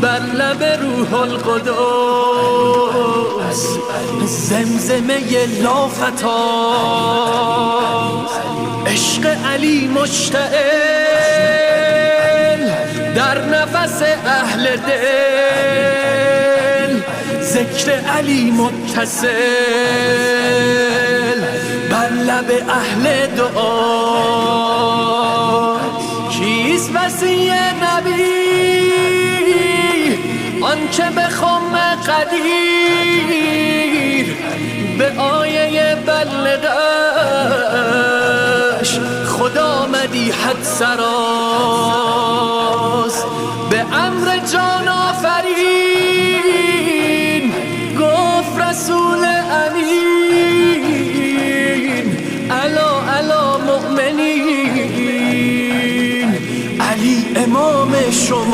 بر لب روح القدس زمزمه لافتاست. عشق علی مشتعل در نفس اهل دل، ذکر علی متصل بر لب اهل دعا. کیست وصی نبی آنچه به خم قدیر به آیه بلغش خدا مدیحت سراست. به امر جان آفرین گفت رسول امین الا الا مؤمنین علی امام شما.